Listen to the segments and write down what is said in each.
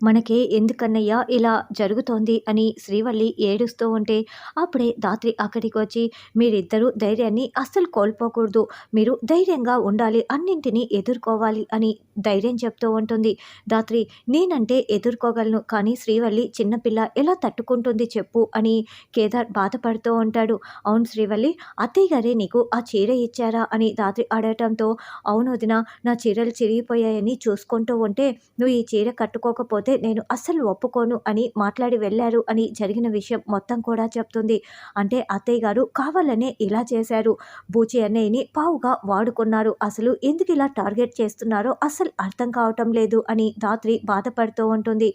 మనకే ఎందుకన్నయ్య ఇలా జరుగుతోంది అని శ్రీవల్లి ఏడుస్తూ ఉంటే అప్పుడే ధాత్రి అక్కడికి వచ్చి మీరిద్దరూ ధైర్యాన్ని అస్సలు కోల్పోకూడదు, మీరు ధైర్యంగా ఉండాలి, అన్నింటినీ ఎదుర్కోవాలి అని ధైర్యం చెప్తూ ఉంటుంది. ధాత్రి నేనంటే ఎదుర్కోగలను, కానీ శ్రీవల్లి చిన్నపిల్ల ఎలా తట్టుకుంటుంది చెప్పు అని కేదార్ బాధపడుతూ ఉంటాడు. అవును శ్రీవల్లి, అత్తయ్య గారే నీకు ఆ చీర ఇచ్చారా అని ధాత్రి అడగటంతో అవును వదిన, నా చీరలు చిరిగిపోయాయని చూసుకుంటూ ఉంటే నువ్వు ఈ చీర కట్టుకోకపోతే నేను అస్సలు ఒప్పుకోను అని మాట్లాడి వెళ్ళారు అని జరిగిన విషయం మొత్తం కూడా చెప్తుంది. అంటే అత్తయ్య గారు కావాలనే ఇలా చేశారు, బూచి అన్నయ్యని పావుగా వాడుకున్నారు, అసలు ఎందుకు ఇలా టార్గెట్ చేస్తున్నారో అస్సలు అర్థం కావటం లేదు అని ధాత్రి బాధపడుతూ ఉంటుంది.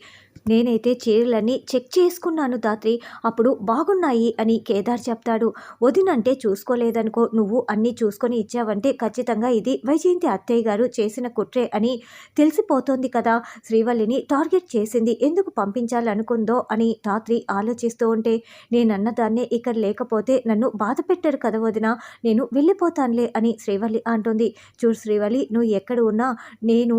నేనైతే చీరలన్నీ చెక్ చేసుకున్నాను ధాత్రి, అప్పుడు బాగున్నాయి అని కేదార్ చెప్తాడు. వదినంటే చూసుకోలేదనుకో, నువ్వు అన్నీ చూసుకొని ఇచ్చావంటే ఖచ్చితంగా ఇది వైజయంతి అత్తయ్య గారు చేసిన కుట్రే అని తెలిసిపోతోంది కదా, శ్రీవల్లిని టార్గెట్ చేసింది, ఎందుకు పంపించాలనుకుందో అని ధాత్రి ఆలోచిస్తూ ఉంటే నేనన్న దాన్నే ఇక్కడ లేకపోతే నన్ను బాధ పెట్టారు కదా వదిన, నేను వెళ్ళిపోతానులే అని శ్రీవల్లి అంటుంది. చూడు శ్రీవల్లి, నువ్వు ఎక్కడ ఉన్నా నేను,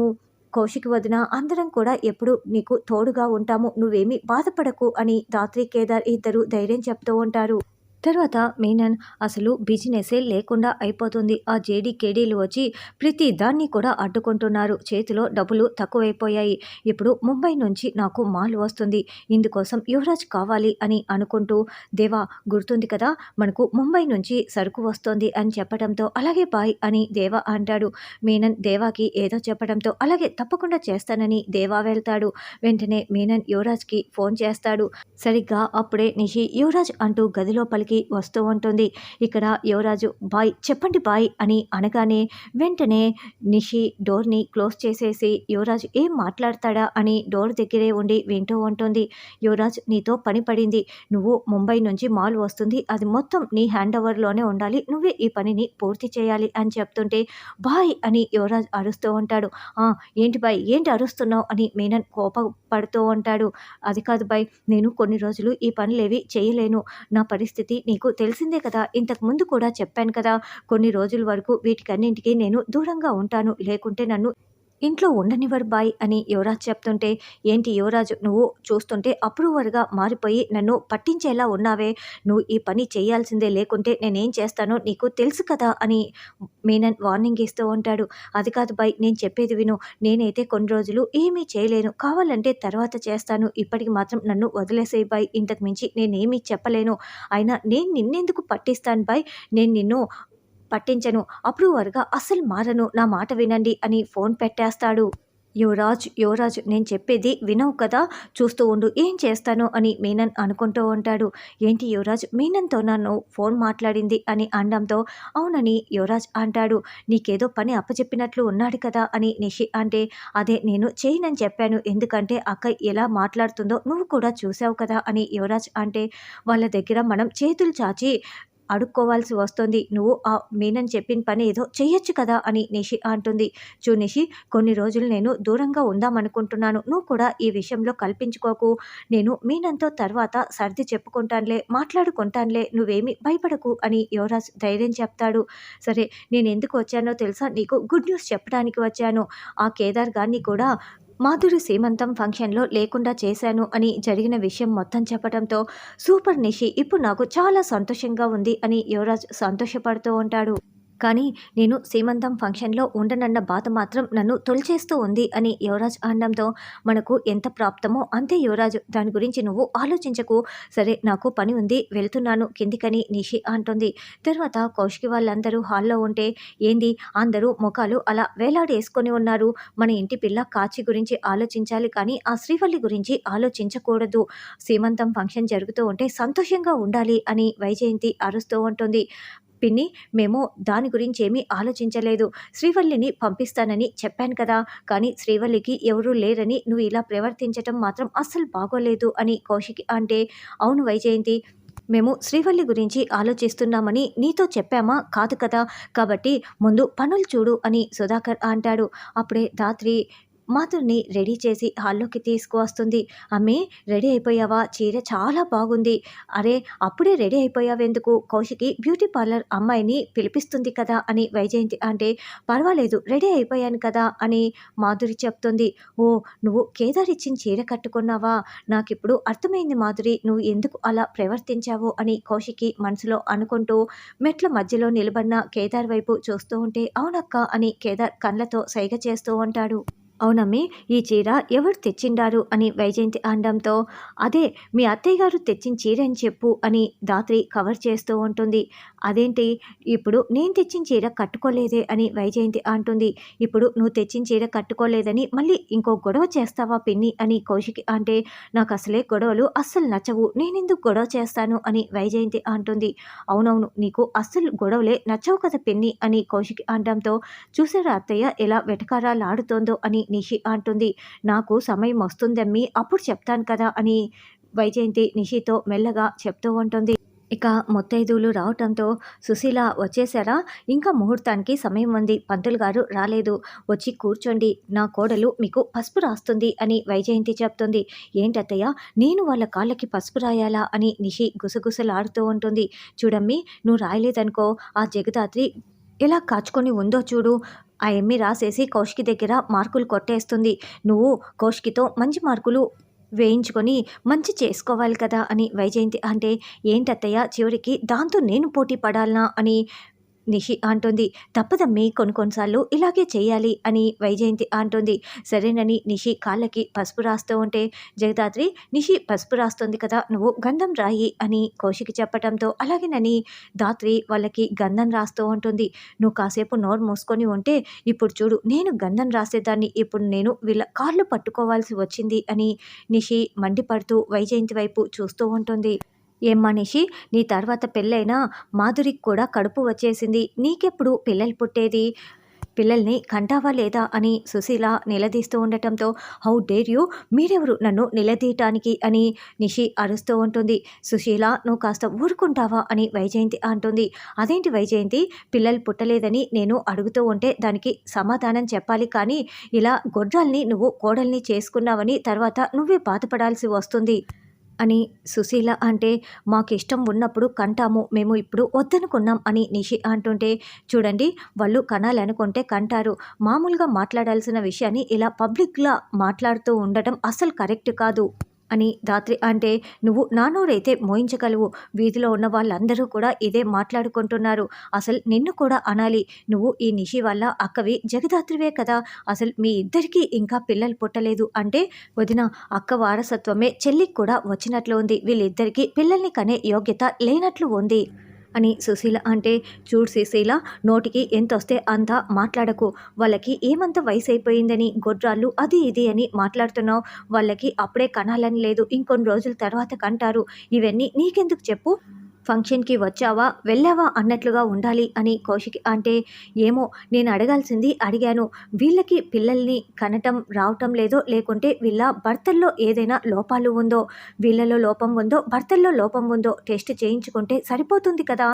కౌశిక్ వదిన అందరం కూడా ఎప్పుడు నీకు తోడుగా ఉంటాము, నువ్వేమీ బాధపడకు అని ధాత్రి కేదార్ ఇద్దరు ధైర్యం చెప్తూ ఉంటారు. తర్వాత మీనన్ అసలు బిజినెసే లేకుండా అయిపోతుంది. ఆ జేడీ కేడీలు వచ్చి ప్రతి దాన్ని కూడా అడ్డుకుంటున్నారు. చేతిలో డబ్బులు తక్కువైపోయాయి. ఇప్పుడు ముంబై నుంచి నాకు మాల్ వస్తుంది, ఇందుకోసం యువరాజ్ కావాలి అని అనుకుంటూ దేవా గుర్తుంది కదా, మనకు ముంబై నుంచి సరుకు వస్తుంది అని చెప్పడంతో అలాగే బాయ్ అని దేవా అంటాడు. మీనన్ దేవాకి ఏదో చెప్పడంతో అలాగే తప్పకుండా చేస్తానని దేవా వెళ్తాడు. వెంటనే మీనన్ యువరాజ్కి ఫోన్ చేస్తాడు. సరిగ్గా అప్పుడే నిషి యువరాజ్ అంటూ గదిలోపలికి వస్తూ ఉంటుంది. ఇక్కడ యువరాజు బాయ్ చెప్పండి బాయ్ అని అనగానే వెంటనే నిషి డోర్ని క్లోజ్ చేసేసి యువరాజ్ ఏం మాట్లాడతాడా అని డోర్ దగ్గరే ఉండి వింటూ ఉంటుంది. యువరాజ్ నీతో పని పడింది, నువ్వు ముంబై నుంచి మాల్ వస్తుంది, అది మొత్తం నీ హ్యాండ్ ఓవర్లోనే ఉండాలి, నువ్వే ఈ పనిని పూర్తి చేయాలి అని చెప్తుంటే బాయ్ అని యువరాజ్ అరుస్తూ ఉంటాడు. ఏంటి బాయ్ ఏంటి అరుస్తున్నావు అని మీనన్ కోపపడుతూ ఉంటాడు. అది కాదు బాయ్, నేను కొన్ని రోజులు ఈ పనులేవి చేయలేను, నా పరిస్థితి నీకు తెలిసిందే కదా, ఇంతకు ముందు కూడా చెప్పాను కదా, కొన్ని రోజుల వరకు వీటికన్నింటికి నేను దూరంగా ఉంటాను, లేకుంటే నన్ను ఇంట్లో ఉండనివ్వరు బాయ్ అని యువరాజ్ చెప్తుంటే ఏంటి యువరాజు, నువ్వు చూస్తుంటే అప్రూవర్గా మారిపోయి నన్ను పట్టించేలా ఉన్నావే, నువ్వు ఈ పని చేయాల్సిందే, లేకుంటే నేనేం చేస్తానో నీకు తెలుసు కదా అని మీనన్ వార్నింగ్ ఇస్తూ ఉంటాడు. అది కాదు బాయ్, నేను చెప్పేది విను, నేనైతే కొన్ని రోజులు ఏమీ చేయలేను, కావాలంటే తర్వాత చేస్తాను, ఇప్పటికి మాత్రం నన్ను వదిలేసేయి బాయ్, ఇంతకు మించి నేనేమీ చెప్పలేను, అయినా నేను నిన్నెందుకు పట్టిస్తాను బాయ్, నేను నిన్ను పట్టించను, అప్రూవర్గా అస్సలు మారను, నా మాట వినండి అని ఫోన్ పెట్టేస్తాడు. యువరాజ్ నేను చెప్పేది వినవు కదా, చూస్తూ ఉండు ఏం చేస్తాను అని మీనన్ అనుకుంటూ ఉంటాడు. ఏంటి యువరాజ్ మీనన్తో నన్ను ఫోన్ మాట్లాడింది అని అనడంతో అవునని యువరాజ్ అంటాడు. నీకేదో పని అప్పచెప్పినట్లు ఉన్నాడు కదా అని నిషి అంటే అదే నేను చేయనని చెప్పాను, ఎందుకంటే అక్క ఎలా మాట్లాడుతుందో నువ్వు కూడా చూసావు కదా అని యువరాజ్ అంటే వాళ్ళ దగ్గర మనం చేతులు చాచి అడుక్కోవాల్సి వస్తుంది, నువ్వు ఆ మీనన్ చెప్పిన పని ఏదో చెయ్యొచ్చు కదా అని నిషి అంటుంది. నిషి, కొన్ని రోజులు నేను దూరంగా ఉందామనుకుంటున్నాను, నువ్వు కూడా ఈ విషయంలో కల్పించుకోకు, నేను మీనన్తో తర్వాత సర్ది చెప్పుకుంటానులే, మాట్లాడుకుంటానులే, నువ్వేమీ భయపడకు అని యువరాజ్ ధైర్యం చెప్తాడు. సరే నేను ఎందుకు వచ్చానో తెలుసా, నీకు గుడ్ న్యూస్ చెప్పడానికి వచ్చాను, ఆ కేదార్ గారిని కూడా మాధురి సీమంతం ఫంక్షన్లో లేకుండా చేశాను అని జరిగిన విషయం మొత్తం చెప్పడంతో సూపర్ నిషి, ఇప్పుడు నాకు చాలా సంతోషంగా ఉంది అని యువరాజ్ సంతోషపడుతూ ఉంటాడు. కానీ నేను సీమంతం ఫంక్షన్లో ఉండనన్న బాధ మాత్రం నన్ను తొలిచేస్తూ ఉంది అని యువరాజ్ అనడంతో మనకు ఎంత ప్రాప్తమో అంతే యువరాజు, దాని గురించి నువ్వు ఆలోచించకు, సరే నాకు పని ఉంది వెళ్తున్నాను కిందికని నిషి అంటుంది. తర్వాత కౌశికి వాళ్ళందరూ హాల్లో ఉంటే ఏంది అందరూ ముఖాలు అలా వేలాడేసుకొని ఉన్నారు, మన ఇంటి పిల్ల కాచి గురించి ఆలోచించాలి కానీ ఆ శ్రీవల్లి గురించి ఆలోచించకూడదు, సీమంతం ఫంక్షన్ జరుగుతూ ఉంటే సంతోషంగా ఉండాలి అని వైజయంతి అరుస్తూ ఉంటుంది. పిన్ని, మేము దాని గురించి ఏమీ ఆలోచించలేదు, శ్రీవల్లిని పంపిస్తానని చెప్పాను కదా, కానీ శ్రీవల్లికి ఎవరూ లేరని నువ్వు ఇలా ప్రవర్తించటం మాత్రం అస్సలు బాగోలేదు అని కౌశిక్ అంటే అవును వైజయంతి, మేము శ్రీవల్లి గురించి ఆలోచిస్తున్నామని నీతో చెప్పామా కాదు కదా, కాబట్టి ముందు పనులు చూడు అని సుధాకర్ అంటాడు. అప్పుడే ధాత్రి మాధురిని రెడీ చేసి హాల్లోకి తీసుకువస్తుంది. అమ్మే, రెడీ అయిపోయావా? చీర చాలా బాగుంది. అరే, అప్పుడే రెడీ అయిపోయావెందుకు? కౌశికి బ్యూటీ పార్లర్ అమ్మాయిని పిలిపిస్తుంది కదా అని వైజయంతి అంటే, పర్వాలేదు రెడీ అయిపోయాను కదా అని మాధురి చెప్తుంది. ఓ, నువ్వు కేదార్ ఇచ్చిన చీర కట్టుకున్నావా? నాకిప్పుడు అర్థమైంది మాధురి, నువ్వు ఎందుకు అలా ప్రవర్తించావు అని కౌశికి మనసులో అనుకుంటూ మెట్ల మధ్యలో నిలబడిన కేదార్ వైపు చూస్తూ ఉంటే, అవునక్క అని కేదార్ కళ్ళతో సైగ చేస్తూ ఉంటాడు. అవునమ్మి, ఈ చీర ఎవరు తెచ్చిండారు అని వైజయంతి అనడంతో, అదే మీ అత్తయ్య గారు తెచ్చిన చీర అని చెప్పు అని ధాత్రి కవర్ చేస్తూ ఉంటుంది. అదేంటి, ఇప్పుడు నేను తెచ్చిన చీర కట్టుకోలేదే అని వైజయంతి అంటుంది. ఇప్పుడు నువ్వు తెచ్చిన చీర కట్టుకోలేదని మళ్ళీ ఇంకో గొడవ చేస్తావా పిన్ని అని కౌశికి అంటే, నాకు అసలే గొడవలు అస్సలు నచ్చవు, నేనెందుకు గొడవ చేస్తాను అని వైజయంతి అంటుంది. అవునవును, నీకు అస్సలు గొడవలే నచ్చవు కదా పిన్ని అని కౌశికి అనడంతో, చూసారా అత్తయ్య ఎలా వెటకారాలాడుతోందో అని నిషి అంటుంది. నాకు సమయం వస్తుందమ్మి, అప్పుడు చెప్తాను కదా అని వైజయంతి నిషితో మెల్లగా చెప్తూ ఉంటుంది. ఇక ముత్తైదువులు రావటంతో, సుశీల వచ్చేసారా? ఇంకా ముహూర్తానికి సమయం ఉంది, పంతులు గారు రాలేదు, వచ్చి కూర్చోండి, నా కోడలు మీకు పసుపు రాస్తుంది అని వైజయంతి చెప్తుంది. ఏంటత్తయ్య, నేను వాళ్ళ కాళ్ళకి పసుపు రాయాలా అని నిషి గుసగుసలాడుతూ ఉంటుంది. చూడమ్మి, నువ్వు రాయలేదనుకో, ఆ జగదాత్రి ఎలా కాచుకొని ఉందో చూడు, ఆ ఎమ్మి రాసేసి కౌశికి దగ్గర మార్కులు కొట్టేస్తుంది. నువ్వు కౌశికితో మంచి మార్కులు వేయించుకొని మంచి చేసుకోవాలి కదా అని వైజయంతి అంటే, ఏంటత్తయ్య చివరికి దాంతో నేను పోటీ పడాలనా అని నిషి అంటుంది. తప్పదమ్మి, కొన్ని కొన్నిసార్లు ఇలాగే చేయాలి అని వైజయంతి అంటుంది. సరేనని నిషి కాళ్ళకి పసుపు రాస్తూ ఉంటే, జగదాత్రి, నిషి పసుపు రాస్తుంది కదా, నువ్వు గంధం రాయి అని కౌశికి చెప్పటంతో, అలాగేనని ధాత్రి వాళ్ళకి గంధం రాస్తూ ఉంటుంది. నువ్వు కాసేపు నోరు మూసుకొని ఉంటే, ఇప్పుడు చూడు నేను గంధం రాసేదాన్ని, ఇప్పుడు నేను వీళ్ళ కాళ్ళు పట్టుకోవాల్సి వచ్చింది అని నిషి మండిపడుతూ వైజయంతి వైపు చూస్తూ ఉంటుంది. ఏం మనిషి, నీ తర్వాత పెళ్ళైనా మాధురికి కూడా కడుపు వచ్చేసింది, నీకెప్పుడు పిల్లలు పుట్టేది? పిల్లల్ని కంటావా లేదా అని సుశీల నిలదీస్తూ ఉండటంతో, హౌ డేర్ యూ, మీరెవరు నన్ను నిలదీయటానికి అని నిషి అరుస్తూ ఉంటుంది. సుశీల, నువ్వు కాస్త ఊరుకుంటావా అని వైజయంతి అంటుంది. అదేంటి వైజయంతి, పిల్లలు పుట్టలేదని నేను అడుగుతూ ఉంటే దానికి సమాధానం చెప్పాలి, కానీ ఇలా గొడ్రాల్ని నువ్వు కోడల్ని చేసుకున్నావని తర్వాత నువ్వే బాధపడాల్సి వస్తుంది అని సుశీల అంటే, మాకిష్టం ఉన్నప్పుడు కంటాము, మేము ఇప్పుడు వద్దనుకున్నాం అని నిషి అంటుంటే, చూడండి, వాళ్ళు కనాలనుకుంటే కంటారు, మామూలుగా మాట్లాడాల్సిన విషయాన్ని ఇలా పబ్లిక్గా మాట్లాడుతూ ఉండటం అస్సలు కరెక్ట్ కాదు అని ధాత్రి అంటే, నువ్వు నా నోరైతే మోయించగలవు, వీధిలో ఉన్న వాళ్ళందరూ కూడా ఇదే మాట్లాడుకుంటున్నారు, అసలు నిన్ను కూడా అనాలి, నువ్వు ఈ నిషి వల్ల అక్కవి జగదాత్రివే కదా, అసలు మీ ఇద్దరికీ ఇంకా పిల్లలు పుట్టలేదు అంటే, వదిన, అక్క వారసత్వమే చెల్లికి కూడా వచ్చినట్లు ఉంది, వీళ్ళిద్దరికీ పిల్లల్ని కనే యోగ్యత లేనట్లు ఉంది అని సుశీల అంటే, చూడు సుశీల, నోటికి ఎంతొస్తే అంత మాట్లాడకు, వాళ్ళకి ఏమంత వయసు అయిపోయిందని గొడ్రాళ్ళు అది ఇది అని మాట్లాడుతున్నావు, వాళ్ళకి అప్పుడే కనాలని లేదు, ఇంకొన్ని రోజుల తర్వాత కంటారు, ఇవన్నీ నీకెందుకు చెప్పు, ఫంక్షన్కి వచ్చావా వెళ్ళావా అన్నట్లుగా ఉండాలి అని కౌశికి అంటే, ఏమో, నేను అడగాల్సింది అడిగాను, వీళ్ళకి పిల్లల్ని కనటం రావటం లేదో, లేకుంటే వీళ్ళ భర్తల్లో ఏదైనా లోపాలు ఉందో, వీళ్ళలో లోపం ఉందో భర్తల్లో లోపం ఉందో టెస్ట్ చేయించుకుంటే సరిపోతుంది కదా,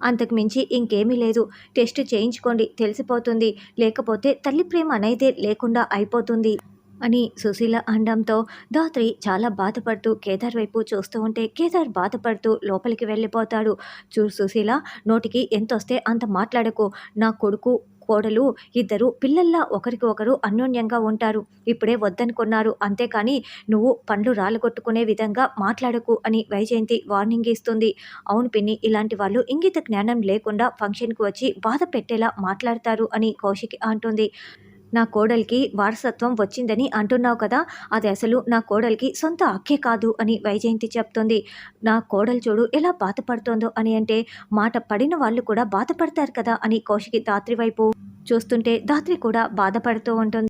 అంతకు మించి ఇంకేమీ లేదు, టెస్ట్ చేయించుకోండి తెలిసిపోతుంది, లేకపోతే తల్లి ప్రేమ అనేది లేకుండా అయిపోతుంది అని సుశీల అనడంతో, ధాత్రి చాలా బాధపడుతూ కేదార్ వైపు చూస్తూ ఉంటే, కేదార్ బాధపడుతూ లోపలికి వెళ్ళిపోతాడు. చూడు సుశీల, నోటికి ఎంతొస్తే అంత మాట్లాడకు, నా కొడుకు కోడలు ఇద్దరు పిల్లల్లా ఒకరికి ఒకరు అన్యోన్యంగా ఉంటారు, ఇప్పుడే వద్దనుకున్నారు, అంతేకాని నువ్వు పండ్లు రాలగొట్టుకునే విధంగా మాట్లాడకు అని వైజయంతి వార్నింగ్ ఇస్తుంది. అవును పిన్ని, ఇలాంటి వాళ్ళు ఇంగిత జ్ఞానం లేకుండా ఫంక్షన్కి వచ్చి బాధ పెట్టేలా మాట్లాడతారు అని కౌశికి అంటుంది. నా కోడలికి వారసత్వం వచ్చిందని అంటున్నావు కదా, అది అసలు నా కోడలికి సొంత అక్కే కాదు అని వైజయంతి చెప్తుంది. నా కోడలు చూడు ఎలా బాధపడుతోందో అని అంటే, మాట పడిన వాళ్ళు కూడా బాధపడతారు కదా అని కౌశికి ధాత్రి వైపు చూస్తుంటే, ధాత్రి కూడా బాధపడుతూ ఉంటుంది.